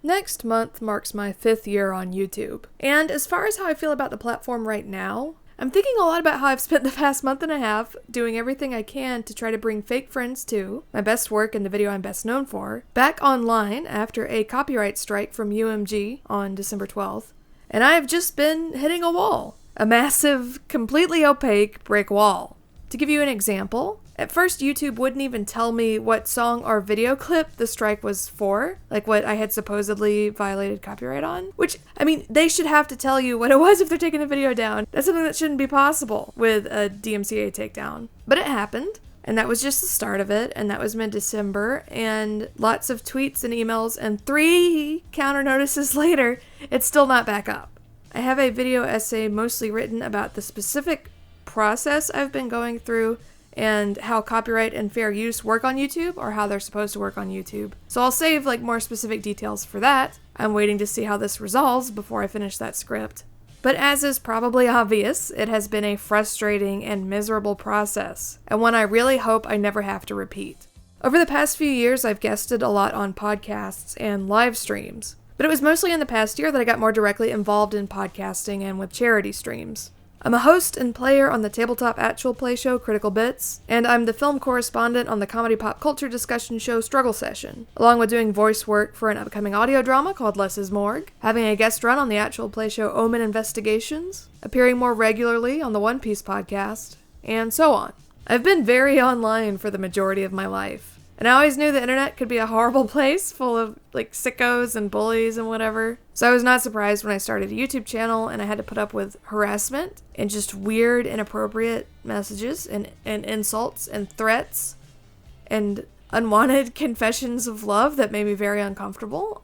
Next month marks my 5th year on YouTube, and as far as how I feel about the platform right now, I'm thinking a lot about how I've spent the past month and a half doing everything I can to try to bring fake friends to, my best work and the video I'm best known for, back online after a copyright strike from UMG on December 12th, and I have just been hitting a wall. A massive, completely opaque brick wall. To give you an example, at first YouTube wouldn't even tell me what song or video clip the strike was for, like what I had supposedly violated copyright on. Which, I mean, they should have to tell you what it was if they're taking the video down. That's something that shouldn't be possible with a DMCA takedown. But it happened, and that was just the start of it, and that was mid-December, and lots of tweets and emails, and 3 counter notices later, it's still not back up. I have a video essay mostly written about the specific process I've been going through and how copyright and fair use work on YouTube, or how they're supposed to work on YouTube. So I'll save more specific details for that. I'm waiting to see how this resolves before I finish that script. But as is probably obvious, it has been a frustrating and miserable process, and one I really hope I never have to repeat. Over the past few years, I've guested a lot on podcasts and live streams, but it was mostly in the past year that I got more directly involved in podcasting and with charity streams. I'm a host and player on the tabletop actual play show Critical Bits, and I'm the film correspondent on the comedy pop culture discussion show Struggle Session, along with doing voice work for an upcoming audio drama called Less is Morgue, having a guest run on the actual play show Omen Investigations, appearing more regularly on the One Piece podcast, and so on. I've been very online for the majority of my life. And I always knew the internet could be a horrible place full of sickos and bullies and whatever. So I was not surprised when I started a YouTube channel and I had to put up with harassment and just weird, inappropriate messages and insults and threats and unwanted confessions of love that made me very uncomfortable.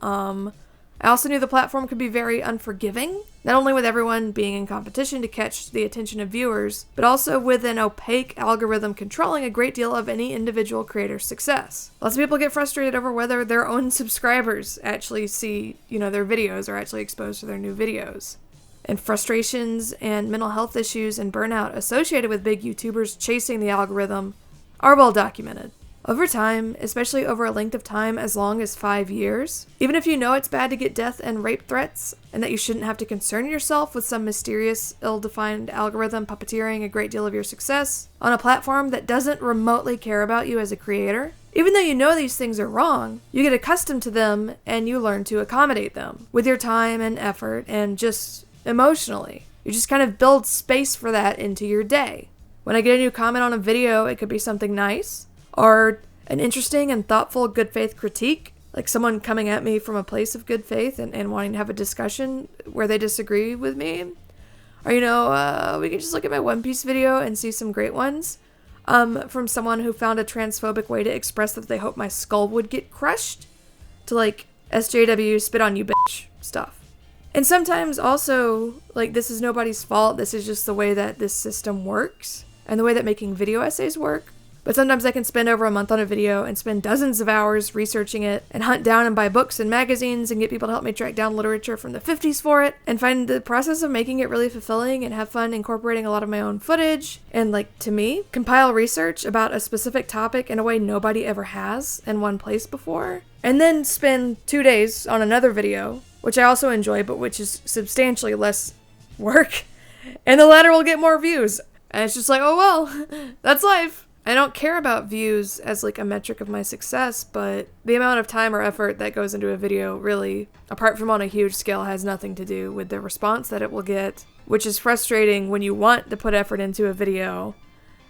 I also knew the platform could be very unforgiving, not only with everyone being in competition to catch the attention of viewers, but also with an opaque algorithm controlling a great deal of any individual creator's success. Lots of people get frustrated over whether their own subscribers actually see, their videos or actually exposed to their new videos. And frustrations and mental health issues and burnout associated with big YouTubers chasing the algorithm are well documented. Over time, especially over a length of time as long as 5 years, even if you know it's bad to get death and rape threats, and that you shouldn't have to concern yourself with some mysterious, ill-defined algorithm puppeteering a great deal of your success on a platform that doesn't remotely care about you as a creator, even though you know these things are wrong, you get accustomed to them and you learn to accommodate them with your time and effort and just emotionally. You just kind of build space for that into your day. When I get a new comment on a video, it could be something nice, or an interesting and thoughtful good faith critique, like someone coming at me from a place of good faith and wanting to have a discussion where they disagree with me. Or, we can just look at my One Piece video and see some great ones from someone who found a transphobic way to express that they hope my skull would get crushed, to SJW spit on you bitch stuff. And sometimes also, this is nobody's fault, this is just the way that this system works and the way that making video essays work. But sometimes I can spend over a month on a video and spend dozens of hours researching it and hunt down and buy books and magazines and get people to help me track down literature from the 50s for it and find the process of making it really fulfilling and have fun incorporating a lot of my own footage and, to me, compile research about a specific topic in a way nobody ever has in one place before, and then spend 2 days on another video, which I also enjoy but which is substantially less work, and the latter will get more views. And it's just oh well, that's life. I don't care about views as a metric of my success, but the amount of time or effort that goes into a video really, apart from on a huge scale, has nothing to do with the response that it will get, which is frustrating when you want to put effort into a video,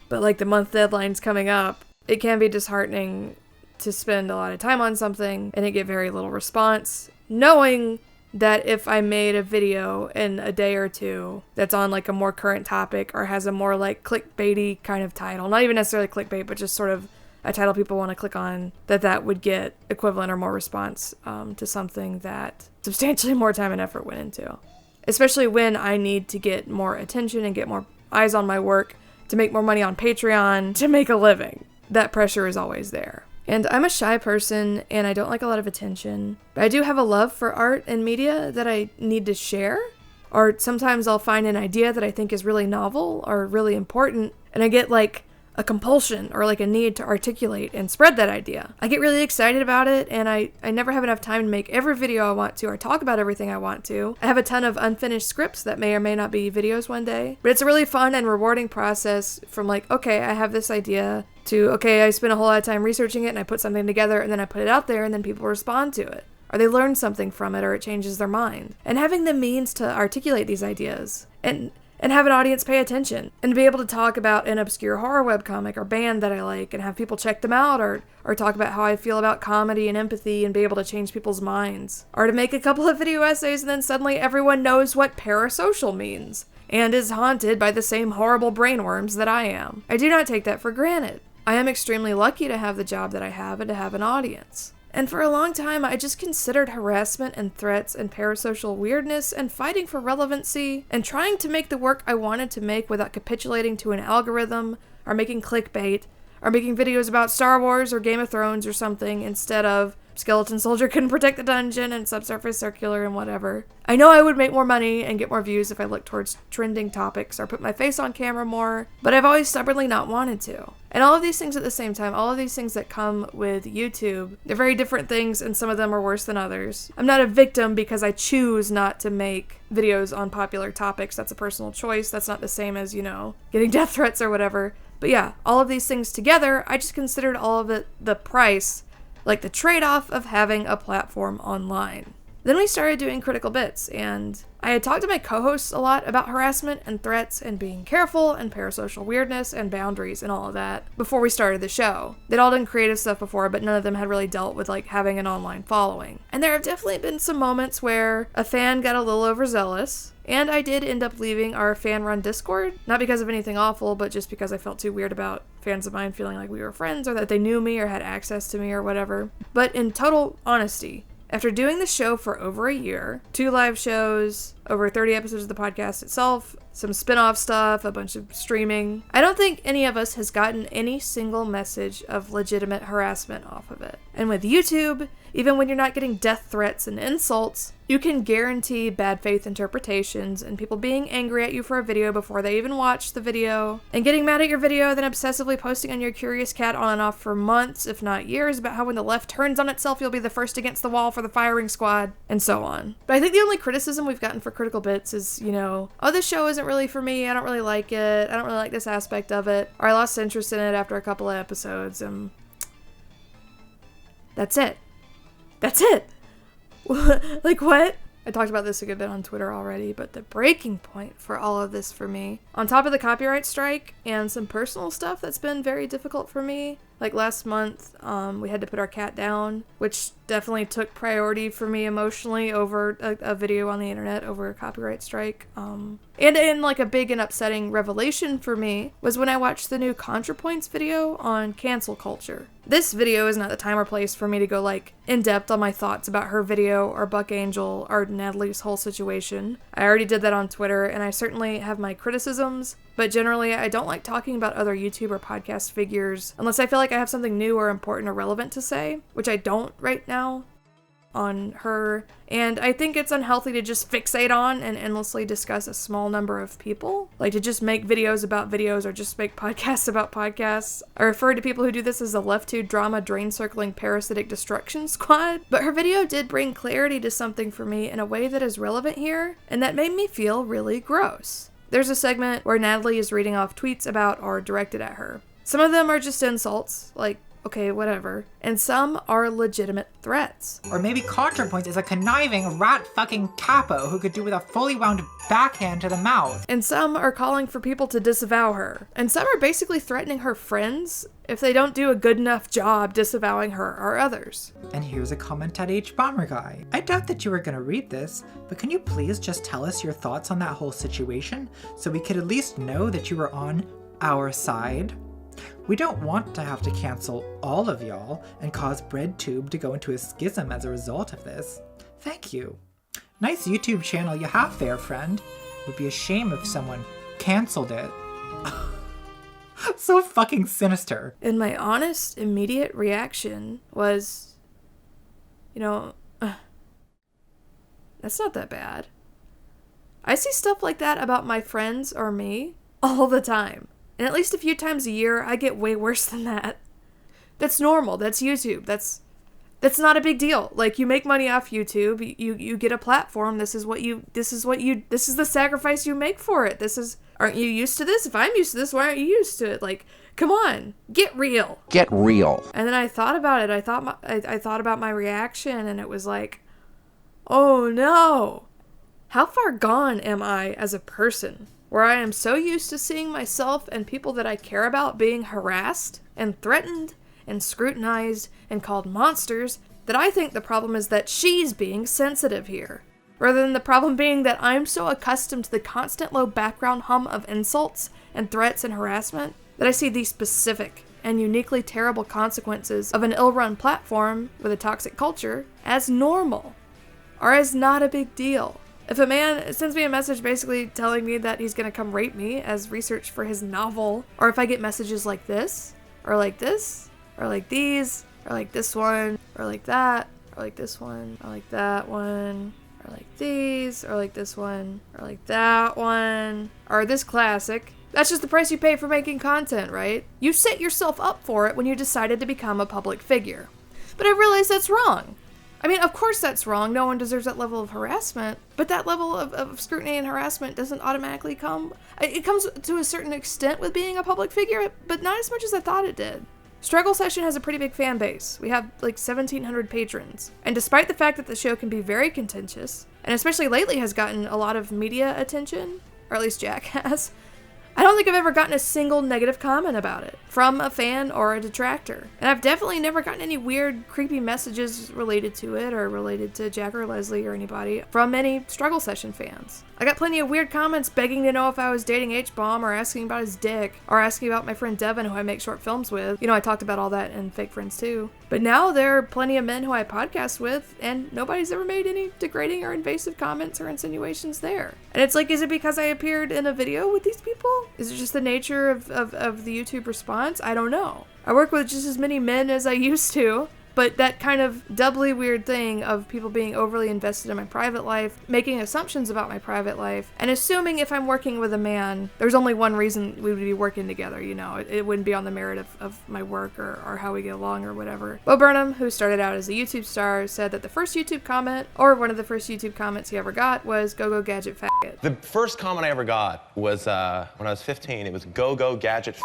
but the month deadline's coming up. It can be disheartening to spend a lot of time on something and it get very little response, knowing that if I made a video in a day or two that's on a more current topic or has a more clickbaity kind of title, not even necessarily clickbait, but just sort of a title people want to click on, that would get equivalent or more response to something that substantially more time and effort went into. Especially when I need to get more attention and get more eyes on my work to make more money on Patreon to make a living. That pressure is always there. And I'm a shy person, and I don't like a lot of attention. But I do have a love for art and media that I need to share. Or sometimes I'll find an idea that I think is really novel or really important, and I get a compulsion or like a need to articulate and spread that idea. I get really excited about it, and I never have enough time to make every video I want to or talk about everything I want to. I have a ton of unfinished scripts that may or may not be videos one day, but it's a really fun and rewarding process from like, okay, I have this idea, to, okay, I spent a whole lot of time researching it and I put something together and then I put it out there and then people respond to it. Or they learn something from it, or it changes their mind. And having the means to articulate these ideas and have an audience pay attention and be able to talk about an obscure horror webcomic or band that I like and have people check them out, or talk about how I feel about comedy and empathy and be able to change people's minds. Or to make a couple of video essays and then suddenly everyone knows what parasocial means and is haunted by the same horrible brainworms that I am. I do not take that for granted. I am extremely lucky to have the job that I have and to have an audience. And for a long time, I just considered harassment and threats and parasocial weirdness and fighting for relevancy and trying to make the work I wanted to make without capitulating to an algorithm or making clickbait or making videos about Star Wars or Game of Thrones or something instead of skeleton soldier couldn't protect the dungeon and subsurface circular and whatever. I know I would make more money and get more views if I looked towards trending topics or put my face on camera more, but I've always stubbornly not wanted to. And all of these things at the same time, all of these things that come with YouTube, they're very different things and some of them are worse than others. I'm not a victim because I choose not to make videos on popular topics. That's a personal choice. That's not the same as, getting death threats or whatever. But yeah, all of these things together, I just considered all of it the price, like the trade-off of having a platform online. Then we started doing Critical Bits, and I had talked to my co-hosts a lot about harassment and threats and being careful and parasocial weirdness and boundaries and all of that before we started the show. They'd all done creative stuff before, but none of them had really dealt with like having an online following. And there have definitely been some moments where a fan got a little overzealous, and I did end up leaving our fan-run Discord, not because of anything awful, but just because I felt too weird about fans of mine feeling like we were friends or that they knew me or had access to me or whatever. But in total honesty, after doing the show for over a year, 2 live shows, over 30 episodes of the podcast itself, some spin-off stuff, a bunch of streaming, I don't think any of us has gotten any single message of legitimate harassment off of it. And with YouTube, even when you're not getting death threats and insults, you can guarantee bad faith interpretations and people being angry at you for a video before they even watch the video, and getting mad at your video, then obsessively posting on your Curious Cat on and off for months, if not years, about how when the left turns on itself, you'll be the first against the wall for the firing squad, and so on. But I think the only criticism we've gotten for Critical Bits is, oh, this show isn't really for me, I don't really like it, I don't really like this aspect of it, or I lost interest in it after a couple of episodes, and that's it. That's it! Like, what? I talked about this a good bit on Twitter already, but the breaking point for all of this for me, on top of the copyright strike and some personal stuff that's been very difficult for me, like last month, we had to put our cat down, which definitely took priority for me emotionally over a video on the internet over a copyright strike. And like a big and upsetting revelation for me was when I watched the new ContraPoints video on cancel culture. This video is not the time or place for me to go like in depth on my thoughts about her video or Buck Angel or Natalie's whole situation. I already did that on Twitter, and I certainly have my criticisms, but generally I don't like talking about other YouTube or podcast figures unless I feel like I have something new or important or relevant to say, which I don't right now on her, and I think it's unhealthy to just fixate on and endlessly discuss a small number of people, like to just make videos about videos or just make podcasts about podcasts. I refer to people who do this as the left-tube drama drain circling parasitic destruction squad, but her video did bring clarity to something for me in a way that is relevant here, and that made me feel really gross. There's a segment where Natalie is reading off tweets about or directed at her. Some of them are just insults, like, okay, whatever. And some are legitimate threats. Or maybe ContraPoints is a conniving rat-fucking capo who could do with a fully wound backhand to the mouth. And some are calling for people to disavow her. And some are basically threatening her friends if they don't do a good enough job disavowing her or others. And here's a comment at H Bomber Guy. I doubt that you were gonna read this, but can you please just tell us your thoughts on that whole situation so we could at least know that you were on our side? We don't want to have to cancel all of y'all and cause BreadTube to go into a schism as a result of this. Thank you. Nice YouTube channel you have there, friend. Would be a shame if someone canceled it. So fucking sinister. And my honest, immediate reaction was, that's not that bad. I see stuff like that about my friends or me all the time. And at least a few times a year, I get way worse than that. That's normal. That's YouTube. That's not a big deal. Like, you make money off YouTube. You get a platform. This is the sacrifice you make for it. Aren't you used to this? If I'm used to this, why aren't you used to it? Like, come on, get real. Get real. And then I thought about it. I thought about my reaction, and it was like, oh no. How far gone am I as a person, where I am so used to seeing myself and people that I care about being harassed and threatened and scrutinized and called monsters, that I think the problem is that she's being sensitive here, rather than the problem being that I'm so accustomed to the constant low background hum of insults and threats and harassment that I see these specific and uniquely terrible consequences of an ill-run platform with a toxic culture as normal, or as not a big deal. If a man sends me a message basically telling me that he's gonna come rape me as research for his novel, or if I get messages like this, or like this, or like these, or like this one, or like that, or like this one, or like that one, or like these, or like this one, or like that one, or this classic, that's just the price you pay for making content, right? You set yourself up for it when you decided to become a public figure. But I realize that's wrong. I mean, of course that's wrong. No one deserves that level of harassment. But that level of scrutiny and harassment doesn't automatically come. It comes to a certain extent with being a public figure, but not as much as I thought it did. Struggle Session has a pretty big fan base. We have like 1,700 patrons. And despite the fact that the show can be very contentious, and especially lately has gotten a lot of media attention, or at least Jack has, I don't think I've ever gotten a single negative comment about it from a fan or a detractor. And I've definitely never gotten any weird, creepy messages related to it or related to Jack or Leslie or anybody from any Struggle Session fans. I got plenty of weird comments begging to know if I was dating H-Bomb or asking about his dick or asking about my friend Devin, who I make short films with. You know, I talked about all that in Fake Friends too. But now there are plenty of men who I podcast with, and nobody's ever made any degrading or invasive comments or insinuations there. And it's like, is it because I appeared in a video with these people? Is it just the nature of the YouTube response? I don't know. I work with just as many men as I used to, but that kind of doubly weird thing of people being overly invested in my private life, making assumptions about my private life, and assuming if I'm working with a man, there's only one reason we would be working together, you know. It wouldn't be on the merit of my work or how we get along or whatever. Bo Burnham, who started out as a YouTube star, said that the first YouTube comment, or one of the first YouTube comments he ever got, was "Go gadget faggot." The first comment I ever got was when I was 15. It was "Go gadget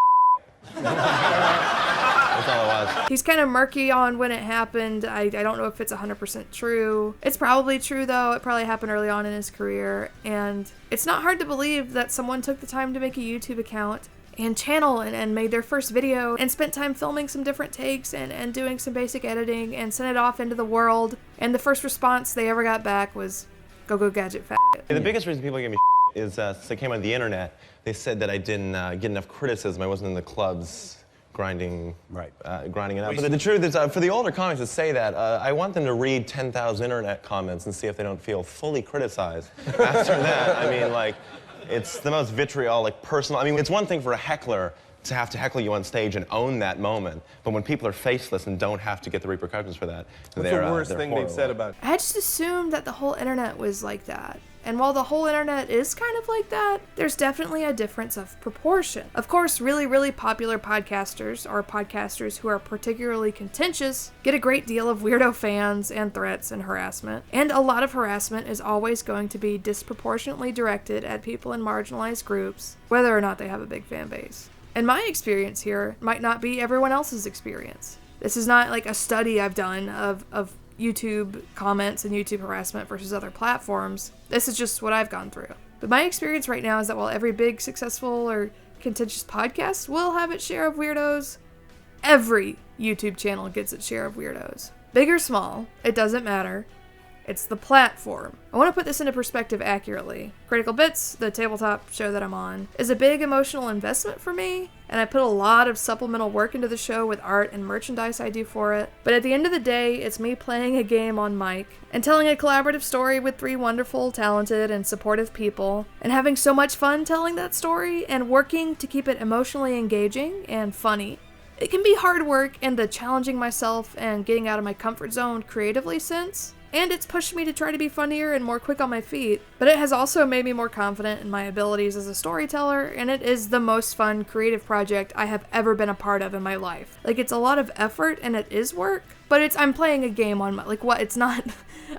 That's all it was. He's kind of murky on when it happened. I don't know if it's 100% true. It's probably true, though. It probably happened early on in his career. And it's not hard to believe that someone took the time to make a YouTube account and channel and made their first video and spent time filming some different takes and doing some basic editing and sent it off into the world. And the first response they ever got back was, "Go gadget faggot." The biggest reason people give me is since I came on the internet, they said that I didn't get enough criticism. I wasn't in the clubs grinding it up. But the truth is, for the older comics that say that, I want them to read 10,000 internet comments and see if they don't feel fully criticized. After that, I mean, like, it's the most vitriolic, personal. I mean, it's one thing for a heckler to have to heckle you on stage and own that moment, but when people are faceless and don't have to get the repercussions for that, what's the worst thing they've said about it? I just assumed that the whole internet was like that. And while the whole internet is kind of like that, there's definitely a difference of proportion. Of course, really, really popular podcasters, or podcasters who are particularly contentious, get a great deal of weirdo fans and threats and harassment. And a lot of harassment is always going to be disproportionately directed at people in marginalized groups, whether or not they have a big fan base. And my experience here might not be everyone else's experience. This is not like a study I've done of YouTube comments and YouTube harassment versus other platforms. This is just what I've gone through. But my experience right now is that while every big, successful, or contentious podcast will have its share of weirdos, every YouTube channel gets its share of weirdos. Big or small, it doesn't matter. It's the platform. I want to put this into perspective accurately. Critical Bits, the tabletop show that I'm on, is a big emotional investment for me, and I put a lot of supplemental work into the show with art and merchandise I do for it. But at the end of the day, it's me playing a game on mic and telling a collaborative story with 3 wonderful, talented, and supportive people, and having so much fun telling that story and working to keep it emotionally engaging and funny. It can be hard work in the challenging myself and getting out of my comfort zone creatively sense, and it's pushed me to try to be funnier and more quick on my feet, but it has also made me more confident in my abilities as a storyteller, and it is the most fun creative project I have ever been a part of in my life. Like, it's a lot of effort and it is work, but I'm playing a game on my, like, what, it's not,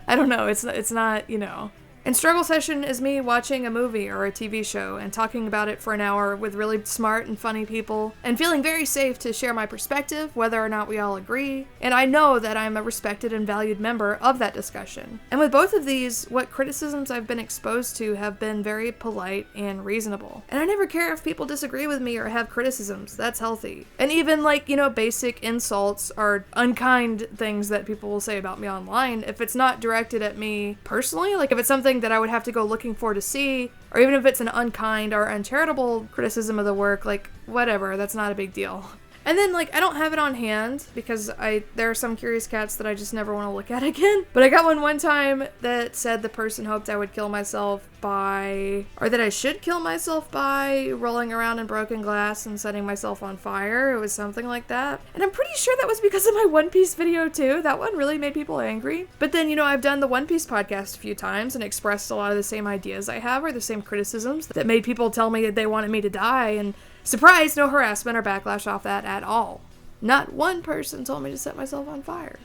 I don't know, it's not, you know. And Struggle Session is me watching a movie or a TV show and talking about it for an hour with really smart and funny people and feeling very safe to share my perspective, whether or not we all agree. And I know that I'm a respected and valued member of that discussion. And with both of these, what criticisms I've been exposed to have been very polite and reasonable. And I never care if people disagree with me or have criticisms. That's healthy. And even, like, you know, basic insults or unkind things that people will say about me online, if it's not directed at me personally, like if it's something that I would have to go looking for to see, or even if it's an unkind or uncharitable criticism of the work, like, whatever, that's not a big deal. And then, like, I don't have it on hand because there are some curious cats that I just never want to look at again. But I got one time that said the person hoped I would kill myself by, or that I should kill myself by rolling around in broken glass and setting myself on fire. It was something like that. And I'm pretty sure that was because of my One Piece video too. That one really made people angry. But then, you know, I've done the One Piece podcast a few times and expressed a lot of the same ideas I have or the same criticisms that made people tell me that they wanted me to die, and surprise, no harassment or backlash off that at all. Not one person told me to set myself on fire.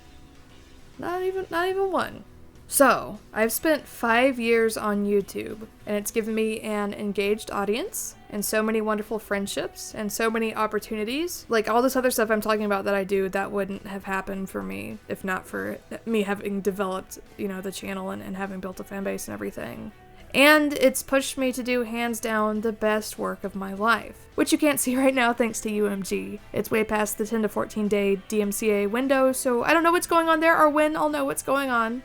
Not even one. So, I've spent 5 years on YouTube, and it's given me an engaged audience, and so many wonderful friendships, and so many opportunities. Like, all this other stuff I'm talking about that I do, that wouldn't have happened for me if not for me having developed, you know, the channel and having built a fan base and everything. And it's pushed me to do, hands down, the best work of my life, which you can't see right now thanks to UMG. It's way past the 10 to 14 day DMCA window, so I don't know what's going on there or when I'll know what's going on.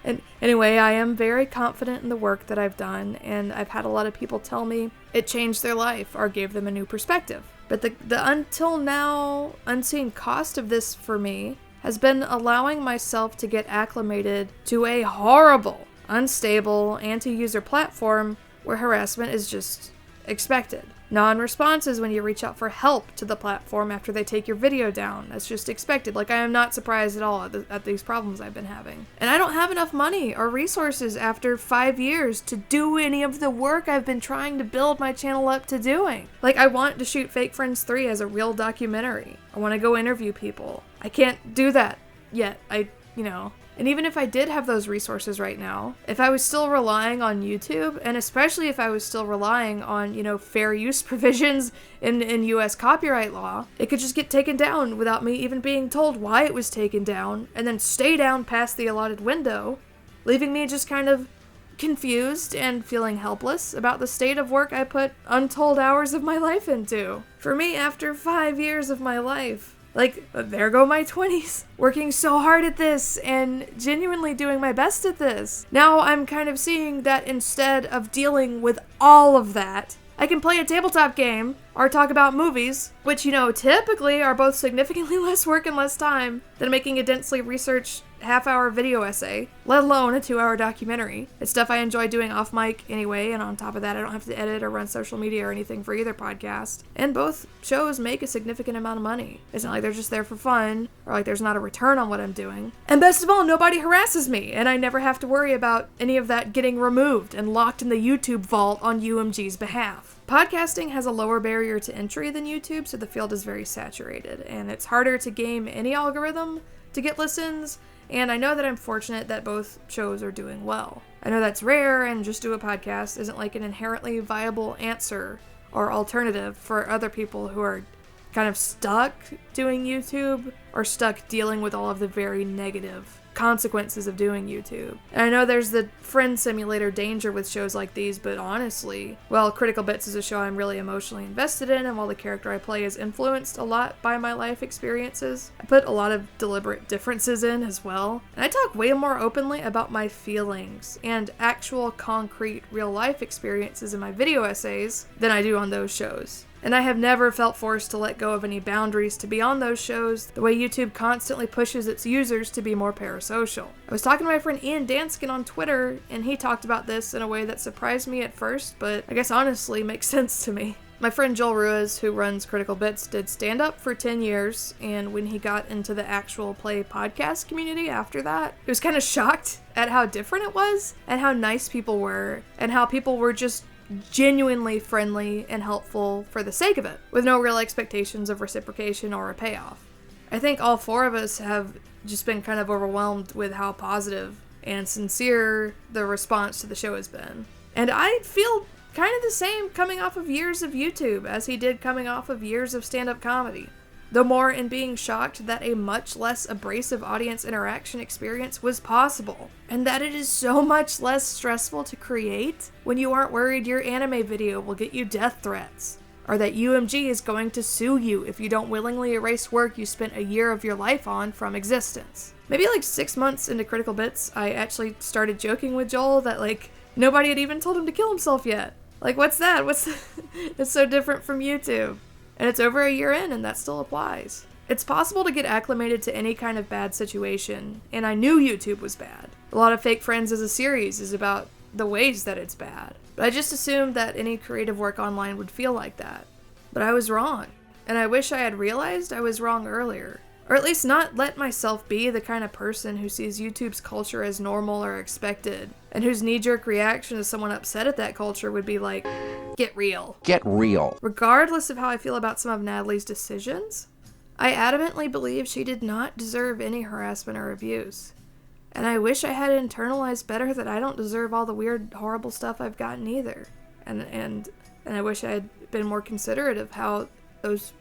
And anyway, I am very confident in the work that I've done, and I've had a lot of people tell me it changed their life or gave them a new perspective. But the until now unseen cost of this for me has been allowing myself to get acclimated to a horrible, unstable, anti-user platform where harassment is just expected. Non-responses when you reach out for help to the platform after they take your video down. That's just expected. Like, I am not surprised at all at these problems I've been having. And I don't have enough money or resources after 5 years to do any of the work I've been trying to build my channel up to doing. Like, I want to shoot Fake Friends 3 as a real documentary. I want to go interview people. I can't do that yet. And even if I did have those resources right now, if I was still relying on YouTube, and especially if I was still relying on, you know, fair use provisions in US copyright law, it could just get taken down without me even being told why it was taken down, and then stay down past the allotted window, leaving me just kind of confused and feeling helpless about the state of work I put untold hours of my life into. For me, after 5 years of my life, like, there go my 20s, working so hard at this and genuinely doing my best at this. Now I'm kind of seeing that instead of dealing with all of that, I can play a tabletop game or talk about movies, which, you know, typically are both significantly less work and less time than making a densely researched half-hour video essay, let alone a 2-hour documentary. It's stuff I enjoy doing off mic anyway, and on top of that, I don't have to edit or run social media or anything for either podcast. And both shows make a significant amount of money. It's not like they're just there for fun, or like there's not a return on what I'm doing. And best of all, nobody harasses me, and I never have to worry about any of that getting removed and locked in the YouTube vault on UMG's behalf. Podcasting has a lower barrier to entry than YouTube, so the field is very saturated, and it's harder to game any algorithm to get listens, and I know that I'm fortunate that both shows are doing well. I know that's rare, and Just Do a Podcast isn't like an inherently viable answer or alternative for other people who are kind of stuck doing YouTube or stuck dealing with all of the very negative consequences of doing YouTube. And I know there's the friend simulator danger with shows like these, but honestly, while Critical Bits is a show I'm really emotionally invested in, and while the character I play is influenced a lot by my life experiences, I put a lot of deliberate differences in as well. And I talk way more openly about my feelings and actual concrete real life experiences in my video essays than I do on those shows. And I have never felt forced to let go of any boundaries to be on those shows, the way YouTube constantly pushes its users to be more parasocial. I was talking to my friend Ian Danskin on Twitter, and he talked about this in a way that surprised me at first, but I guess honestly makes sense to me. My friend Joel Ruiz, who runs Critical Bits, did stand-up for 10 years, and when he got into the actual play podcast community after that, he was kind of shocked at how different it was, and how nice people were, and how people were just genuinely friendly and helpful for the sake of it, with no real expectations of reciprocation or a payoff. I think all four of us have just been kind of overwhelmed with how positive and sincere the response to the show has been. And I feel kind of the same coming off of years of YouTube as he did coming off of years of stand-up comedy. Though more in being shocked that a much less abrasive audience interaction experience was possible, and that it is so much less stressful to create when you aren't worried your anime video will get you death threats, or that UMG is going to sue you if you don't willingly erase work you spent a year of your life on from existence. Maybe like 6 months into Critical Bits, I actually started joking with Joel that like nobody had even told him to kill himself yet. Like, what's that? It's so different from YouTube. And it's over a year in, and that still applies. It's possible to get acclimated to any kind of bad situation, and I knew YouTube was bad. A lot of Fake Friends as a series is about the ways that it's bad. But I just assumed that any creative work online would feel like that. But I was wrong. And I wish I had realized I was wrong earlier. Or at least not let myself be the kind of person who sees YouTube's culture as normal or expected, and whose knee-jerk reaction to someone upset at that culture would be like, get real. Get real. Regardless of how I feel about some of Natalie's decisions, I adamantly believe she did not deserve any harassment or abuse. And I wish I had internalized better that I don't deserve all the weird, horrible stuff I've gotten either. And I wish I had been more considerate of how those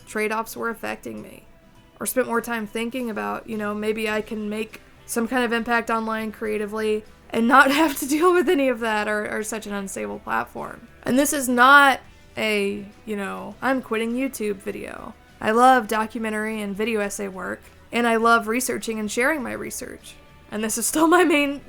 trade-offs were affecting me. Or spent more time thinking about, maybe I can make some kind of impact online creatively and not have to deal with any of that or such an unstable platform. And this is not a, I'm quitting YouTube video. I love documentary and video essay work, and I love researching and sharing my research. And this is still my main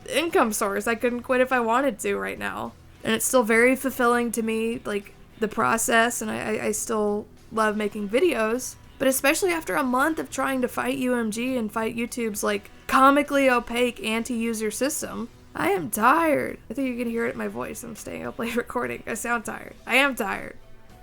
income source. I couldn't quit if I wanted to right now. And it's still very fulfilling to me, like, the process, and I still love making videos. But especially after a month of trying to fight UMG and fight YouTube's, like, comically opaque anti-user system, I am tired. I think you can hear it in my voice. I'm staying up late recording. I sound tired. I am tired.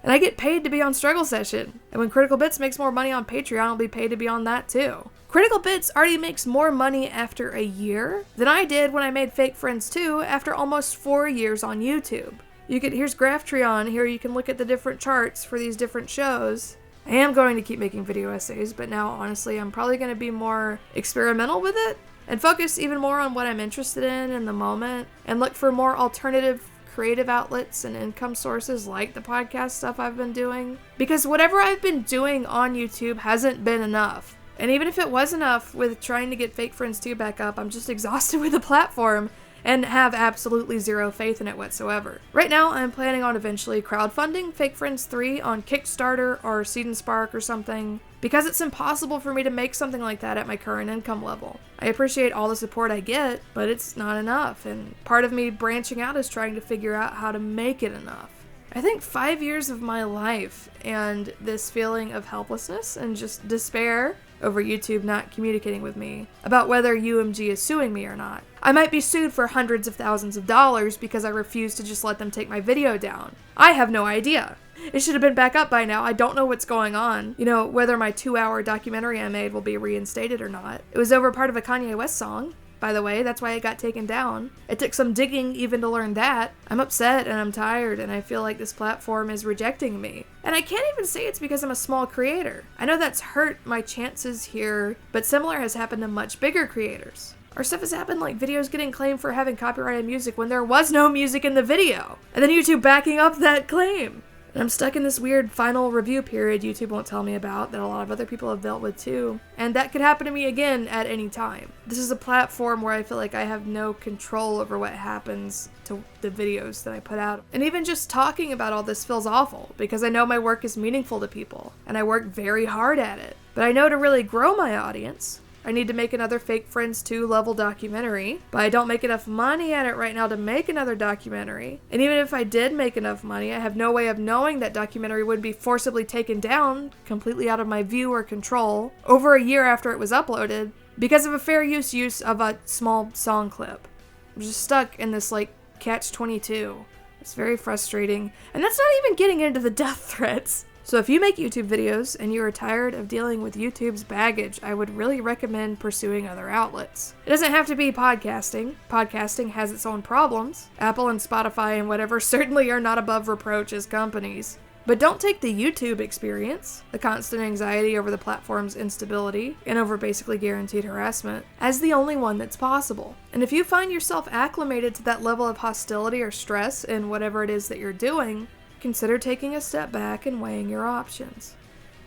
And I get paid to be on Struggle Session. And when Critical Bits makes more money on Patreon, I'll be paid to be on that too. Critical Bits already makes more money after a year than I did when I made Fake Friends 2 after almost 4 years on YouTube. Here's Graphtreon. Here you can look at the different charts for these different shows. I am going to keep making video essays, but now, honestly, I'm probably going to be more experimental with it and focus even more on what I'm interested in the moment and look for more alternative creative outlets and income sources like the podcast stuff I've been doing. Because whatever I've been doing on YouTube hasn't been enough. And even if it was enough with trying to get Fake Friends 2 back up, I'm just exhausted with the platform and have absolutely zero faith in it whatsoever. Right now, I'm planning on eventually crowdfunding Fake Friends 3 on Kickstarter or Seed and Spark or something, because it's impossible for me to make something like that at my current income level. I appreciate all the support I get, but it's not enough, and part of me branching out is trying to figure out how to make it enough. I think 5 years of my life and this feeling of helplessness and just despair over YouTube not communicating with me about whether UMG is suing me or not. I might be sued for hundreds of thousands of dollars because I refuse to just let them take my video down. I have no idea. It should have been back up by now. I don't know what's going on. Whether my 2-hour documentary I made will be reinstated or not. It was over part of a Kanye West song, by the way. That's why it got taken down. It took some digging even to learn that. I'm upset and I'm tired and I feel like this platform is rejecting me. And I can't even say it's because I'm a small creator. I know that's hurt my chances here, but similar has happened to much bigger creators. Our stuff has happened like videos getting claimed for having copyrighted music when there was no music in the video. And then YouTube backing up that claim. And I'm stuck in this weird final review period YouTube won't tell me about that a lot of other people have dealt with too. And that could happen to me again at any time. This is a platform where I feel like I have no control over what happens to the videos that I put out. And even just talking about all this feels awful because I know my work is meaningful to people and I work very hard at it. But I know to really grow my audience, I need to make another Fake Friends 2 level documentary, but I don't make enough money at it right now to make another documentary. And even if I did make enough money, I have no way of knowing that documentary would be forcibly taken down, completely out of my view or control, over a year after it was uploaded, because of a fair use of a small song clip. I'm just stuck in this, catch-22. It's very frustrating. And that's not even getting into the death threats. So if you make YouTube videos and you are tired of dealing with YouTube's baggage, I would really recommend pursuing other outlets. It doesn't have to be podcasting. Podcasting has its own problems. Apple and Spotify and whatever certainly are not above reproach as companies. But don't take the YouTube experience, the constant anxiety over the platform's instability, and over basically guaranteed harassment, as the only one that's possible. And if you find yourself acclimated to that level of hostility or stress in whatever it is that you're doing, consider taking a step back and weighing your options.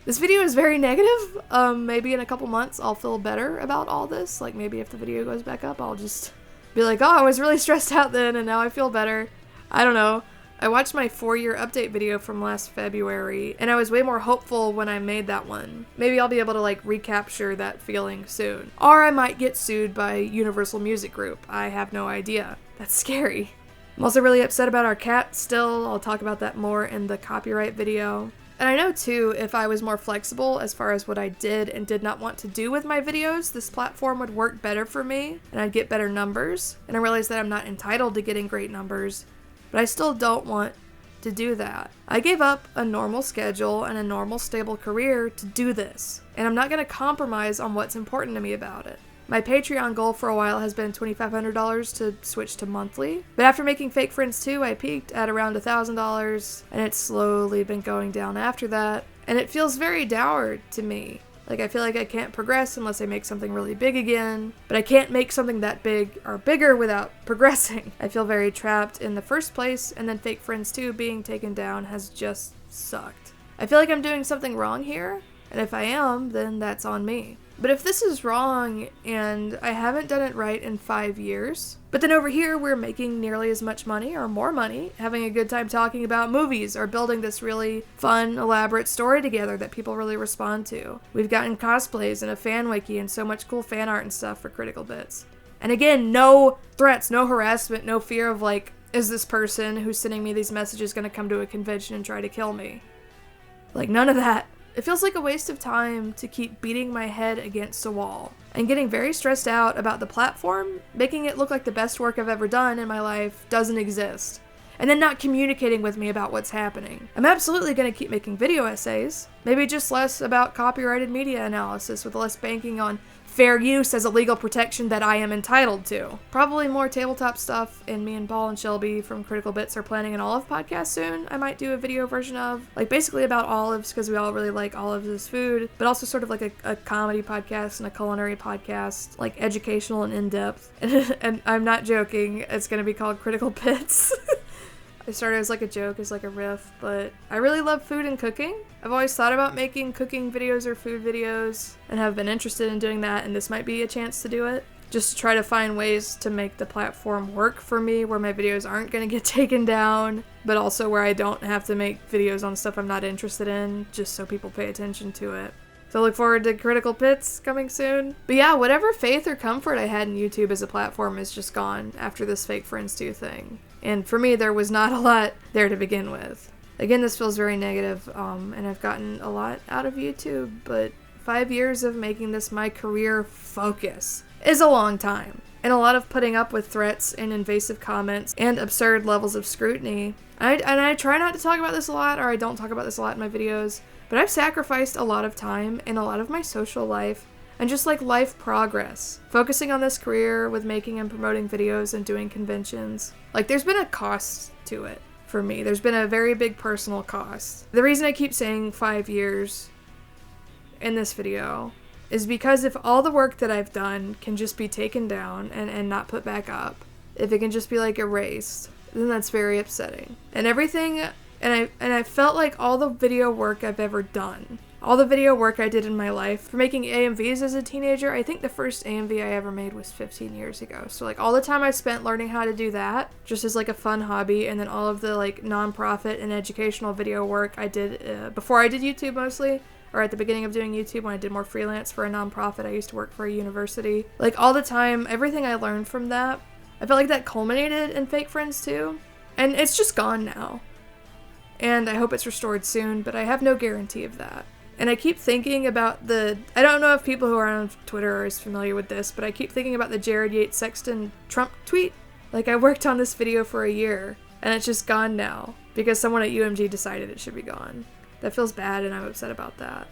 This video is very negative. Maybe in a couple months I'll feel better about all this. Like maybe if the video goes back up, I'll just be like, oh, I was really stressed out then and now I feel better. I don't know. I watched my 4-year update video from last February, and I was way more hopeful when I made that one. Maybe I'll be able to like recapture that feeling soon. Or I might get sued by Universal Music Group. I have no idea. That's scary. I'm also really upset about our cat still. I'll talk about that more in the copyright video. And I know too, if I was more flexible as far as what I did and did not want to do with my videos, this platform would work better for me, and I'd get better numbers. And I realize that I'm not entitled to getting great numbers, but I still don't want to do that. I gave up a normal schedule and a normal stable career to do this, and I'm not going to compromise on what's important to me about it. My Patreon goal for a while has been $2,500 to switch to monthly, but after making Fake Friends 2, I peaked at around $1,000, and it's slowly been going down after that, and it feels very dour to me. Like, I feel like I can't progress unless I make something really big again, but I can't make something that big or bigger without progressing. I feel very trapped in the first place, and then Fake Friends 2 being taken down has just sucked. I feel like I'm doing something wrong here, and if I am, then that's on me. But if this is wrong, and I haven't done it right in 5 years, but then over here we're making nearly as much money or more money, having a good time talking about movies or building this really fun, elaborate story together that people really respond to. We've gotten cosplays and a fan wiki and so much cool fan art and stuff for Critical Bits. And again, no threats, no harassment, no fear of like, is this person who's sending me these messages going to come to a convention and try to kill me? Like, none of that. It feels like a waste of time to keep beating my head against a wall and getting very stressed out about the platform, making it look like the best work I've ever done in my life doesn't exist, and then not communicating with me about what's happening. I'm absolutely going to keep making video essays, maybe just less about copyrighted media analysis with less banking on fair use as a legal protection that I am entitled to. Probably more tabletop stuff, and me and Paul and Shelby from Critical Bits are planning an olive podcast soon. I might do a video version of, like basically about olives because we all really like olives as food, but also sort of like a comedy podcast and a culinary podcast, like educational and in-depth. And I'm not joking, it's going to be called Critical Bits. It started as like a joke, as like a riff, but I really love food and cooking. I've always thought about making cooking videos or food videos and have been interested in doing that, and this might be a chance to do it. Just to try to find ways to make the platform work for me where my videos aren't going to get taken down, but also where I don't have to make videos on stuff I'm not interested in, just so people pay attention to it. So I look forward to Critical Bits coming soon. But yeah, whatever faith or comfort I had in YouTube as a platform is just gone after this Fake Friends 2 thing. And for me, there was not a lot there to begin with. Again, this feels very negative, and I've gotten a lot out of YouTube, but 5 years of making this my career focus is a long time. And a lot of putting up with threats and invasive comments and absurd levels of scrutiny. I try not to talk about this a lot, or I don't talk about this a lot in my videos, but I've sacrificed a lot of time and a lot of my social life and just like life progress, focusing on this career with making and promoting videos and doing conventions. Like, there's been a cost to it for me. There's been a very big personal cost. The reason I keep saying 5 years in this video is because if all the work that I've done can just be taken down and not put back up, if it can just be like erased, then that's very upsetting. And everything, and I felt like all the video work I've ever done, all the video work I did in my life for making AMVs as a teenager, I think the first AMV I ever made was 15 years ago. So like all the time I spent learning how to do that, just as like a fun hobby, and then all of the like nonprofit and educational video work I did before I did YouTube mostly, or at the beginning of doing YouTube when I did more freelance for a nonprofit. I used to work for a university. Like all the time, everything I learned from that, I felt like that culminated in Fake Friends 2, and it's just gone now. And I hope it's restored soon, but I have no guarantee of that. And I keep thinking about I don't know if people who are on Twitter are as familiar with this, but I keep thinking about the Jared Yates Sexton Trump tweet. Like, I worked on this video for a year, and it's just gone now because someone at UMG decided it should be gone. That feels bad, and I'm upset about that.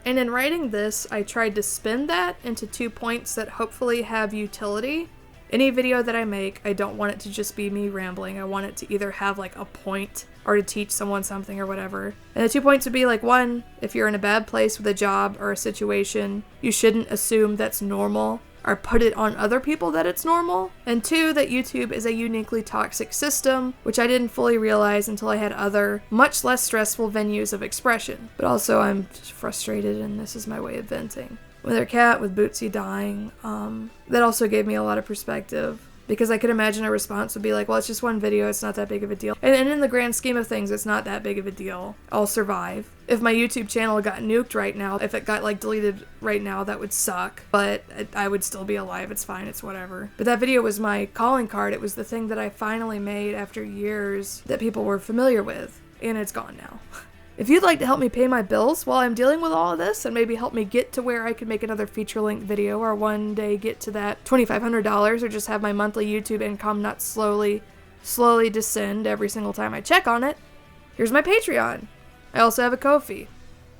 And in writing this, I tried to spin that into 2 points that hopefully have utility. Any video that I make, I don't want it to just be me rambling. I want it to either have like a point or to teach someone something or whatever. And the 2 points would be like, 1, if you're in a bad place with a job or a situation, you shouldn't assume that's normal or put it on other people that it's normal. And 2, that YouTube is a uniquely toxic system, which I didn't fully realize until I had other, much less stressful venues of expression. But also I'm just frustrated, and this is my way of venting. With their cat, with Bootsy dying, that also gave me a lot of perspective. Because I could imagine a response would be like, well, it's just one video, it's not that big of a deal. And in the grand scheme of things, it's not that big of a deal. I'll survive. If my YouTube channel got nuked right now, if it got like deleted right now, that would suck. But I would still be alive, it's fine, it's whatever. But that video was my calling card. It was the thing that I finally made after years that people were familiar with. And it's gone now. If you'd like to help me pay my bills while I'm dealing with all of this, and maybe help me get to where I could make another feature-length video, or one day get to that $2,500, or just have my monthly YouTube income not slowly descend every single time I check on it, here's my Patreon. I also have a Ko-fi.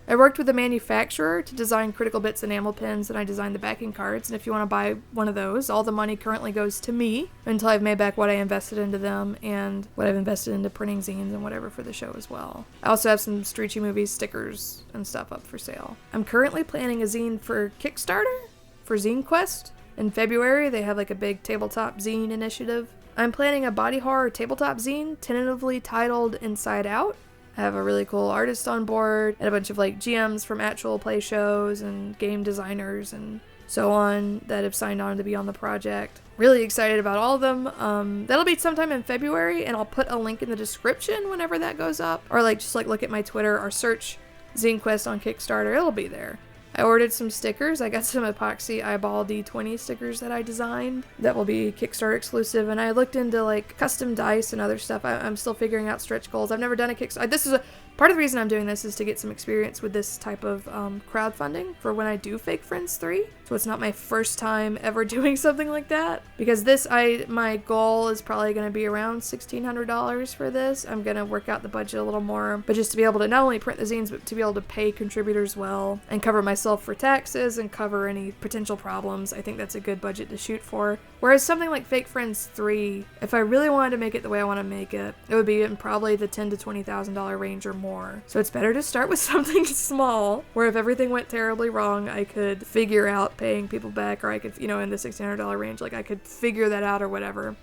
I worked with a manufacturer to design Critical Bits enamel pins, and I designed the backing cards, and if you want to buy one of those, all the money currently goes to me until I've made back what I invested into them and what I've invested into printing zines and whatever for the show as well. I also have some Streetchy Movies stickers and stuff up for sale. I'm currently planning a zine for Kickstarter, for Zine Quest. In February, they have like a big tabletop zine initiative. I'm planning a body horror tabletop zine, tentatively titled Inside Out. I have a really cool artist on board and a bunch of like GMs from actual play shows and game designers and so on that have signed on to be on the project. Really excited about all of them. That'll be sometime in February, and I'll put a link in the description whenever that goes up, or like just like look at my Twitter or search Zine Quest on Kickstarter. It'll be there. I ordered some stickers. I got some epoxy eyeball D20 stickers that I designed that will be Kickstarter exclusive, and I looked into like custom dice and other stuff. I'm still figuring out stretch goals. I've never done a Kickstarter. This is part of the reason I'm doing this is to get some experience with this type of crowdfunding for when I do Fake Friends 3. So it's not my first time ever doing something like that. Because my goal is probably going to be around $1,600 for this. I'm going to work out the budget a little more, but just to be able to not only print the zines, but to be able to pay contributors well and cover myself for taxes and cover any potential problems. I think that's a good budget to shoot for. Whereas something like Fake Friends 3, if I really wanted to make it the way I want to make it, it would be in probably the $10,000 to $20,000 range or more. So it's better to start with something small, where if everything went terribly wrong, I could figure out paying people back, or I could, in the $1,600 range, like I could figure that out or whatever.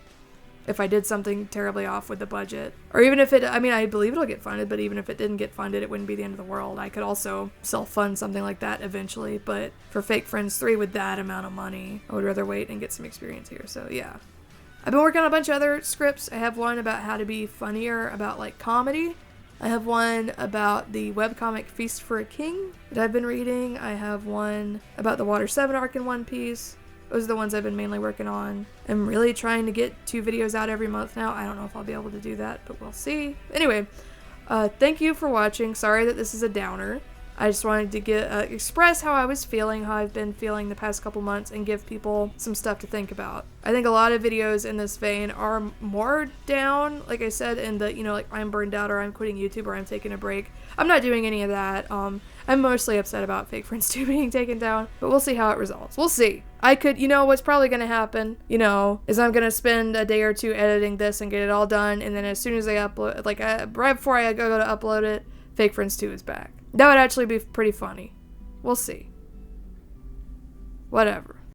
If I did something terribly off with the budget. Or even if I believe it'll get funded, but even if it didn't get funded, it wouldn't be the end of the world. I could also self-fund something like that eventually, but for Fake Friends 3 with that amount of money, I would rather wait and get some experience here, so yeah. I've been working on a bunch of other scripts. I have one about how to be funnier about, like, comedy. I have one about the webcomic Feast for a King that I've been reading. I have one about the Water 7 arc in One Piece. Those are the ones I've been mainly working on. I'm really trying to get 2 videos out every month now. I don't know if I'll be able to do that, but we'll see. Anyway, thank you for watching. Sorry that this is a downer. I just wanted to express how I was feeling, how I've been feeling the past couple months, and give people some stuff to think about. I think a lot of videos in this vein are more down, like I said, in the, like I'm burned out, or I'm quitting YouTube, or I'm taking a break. I'm not doing any of that. I'm mostly upset about Fake Friends 2 being taken down, but we'll see how it resolves. We'll see. I could, what's probably going to happen, is I'm going to spend a day or two editing this and get it all done, and then as soon as I upload, right before I go to upload it, Fake Friends 2 is back. That would actually be pretty funny. We'll see. Whatever.